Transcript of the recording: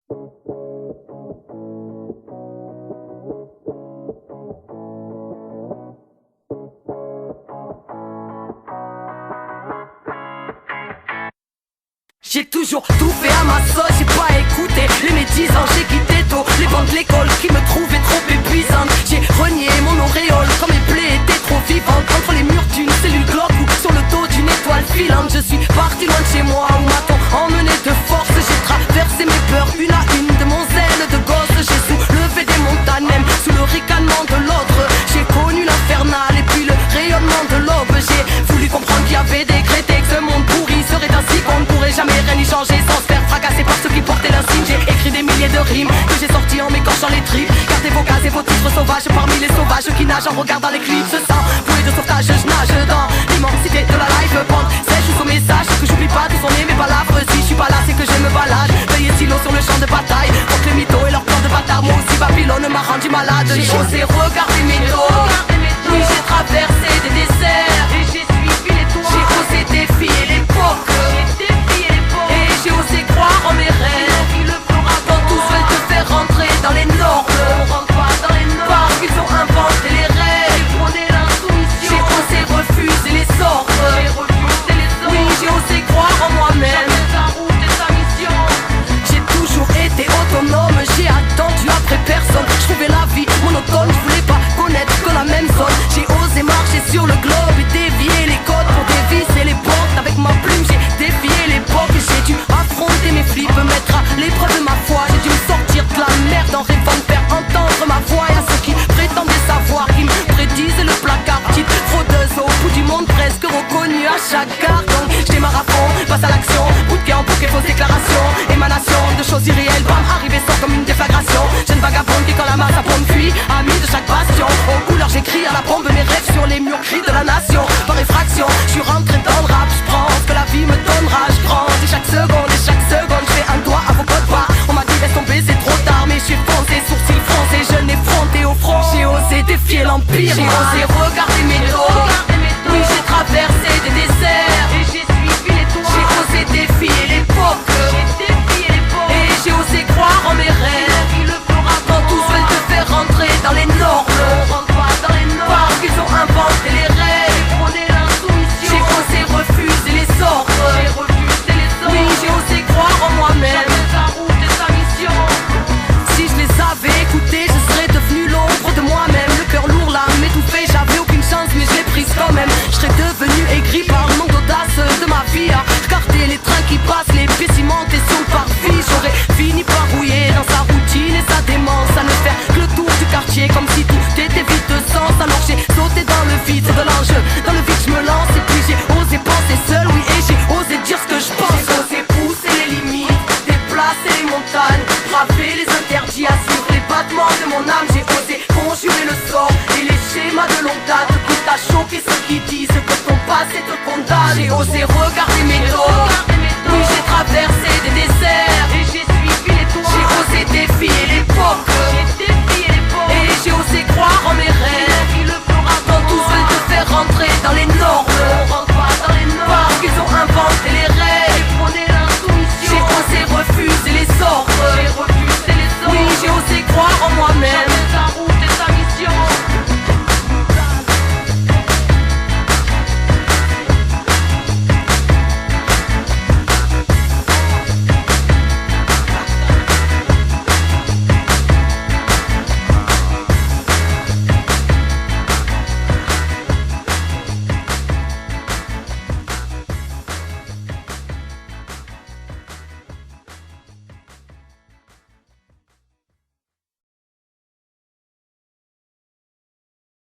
J'ai toujours tout fait à ma sauce, j'ai pas écouté les médisants, j'ai quitté tôt les bancs de l'école qui me trouvaient trop épuisantes. J'ai renié mon auréole quand mes plaies étaient trop vivantes. Entre les murs d'une cellule glauque ou sur le dos d'une étoile filante. Je suis parti loin de chez moi où m'a-t-on emmené de force. J'ai traversé mes peurs une à une de mon zèle de gosse. J'ai soulevé des montagnes même sous le ricanement de l'autre. J'ai connu l'infernal et puis le rayonnement de l'aube. J'ai voulu comprendre qu'il y avait décrété que ce monde pourri serait ainsi qu'on ne pourrait jamais rien y changer sans se faire fracasser par ceux qui portaient l'insigne. J'ai écrit des milliers de rimes que j'ai sorties en m'écorchant les tripes. Gardez vos cases et vos titres sauvages parmi les sauvages qui nagent en regardant l'éclipse. Sans bouée de sauvetage, je nage dans l'immensité de la live band. Sèche jusqu'au message que j'oublie pas d'où sont nées mes palabres. Si je suis pas là c'est que je me balade. Veuillez stylo sur le champ de bataille. Pour que les mythos et leurs plans de bâtard. Moi aussi Babylone m'a rendu malade. J'ai osé regarder mes dos. Oui j'ai traversé des déserts et j'ai suivi les toits. J'ai osé défier l'époque. Et j'ai osé croire en mes rêves. Quand tous veulent te faire rentrer dans les normes, parce qu'ils ont inventé les règles. J'ai osé refuser les ordres. Oui j'ai osé croire en moi-même. J'ai toujours été autonome, j'ai attendu après personne. Je trouvais la vie monotone, je voulais pas connaître que la même zone. J'ai osé marcher sur le globe et dévier les codes pour dévisser les portes. Avec ma plume j'ai défié l'époque. J'ai dû affronter mes flips, mettre à l'épreuve de ma foi. J'ai dû me sortir de la merde en rêvant de faire entendre ma voix. Et à ceux qui prétendaient savoir, qui me prédisaient le placard. Petite fraudeuse au bout du monde, presque reconnue à chaque gare. Donc je démarre à fond, passe à l'action. Bout de pied en bouquet, fausse déclaration. Émanation de choses irréelles, bam, arriver sans comme une déflagration. Jeune vagabonde qui quand la masse à pompe fuit, ami de chaque bastion. Aux couleurs j'écris à la bombe mes rêves sur les murs cris de la nation. Par effraction, je suis rentré dans le rap. Je prends ce que la vie me donnera. Je grandis chaque seconde et chaque seconde je fais un doigt à vos codes barres. On m'a dit laisse tomber c'est trop tard, mais j'ai foncé, sourcils froncés, je n'ai fronté au front. J'ai osé défier l'empire, j'ai osé regarder mes dos. Oui j'ai traversé des déserts et j'ai suivi les toits. J'ai osé défier l'époque. Et j'ai osé croire en mes rêves. Quand tous veulent te faire rentrer dans les normes, parce qu'ils ont inventé les règles. J'ai osé refuser les ordres. Oui j'ai osé croire en moi-même. Si je les avais écoutés, je serais devenu l'ombre de moi-même. Le cœur lourd, l'âme étouffée, j'avais aucune chance mais je l'ai prise quand même. Je serais devenu aigri par le manque d'audace de ma vie. À regarder les trains qui passent, les pieds cimentés sur le parvis. J'aurais fini par rouiller dans sa routine et sa démence. À ne faire que le tour du quartier comme si tout était vide de sens. Alors j'ai sauté dans le vide, c'est de l'enjeu. Dans le vide je me lance et puis j'ai osé penser seul, oui. Et j'ai osé dire ce que je pense. J'ai osé pousser les limites, déplacer les montagnes, braver les interdits, assurer les battements de mon âme. J'ai osé conjurer le sort et les schémas de longue date. Quitte à choquer ceux qui disent que ton passé te condamne. J'ai osé regarder mes dos.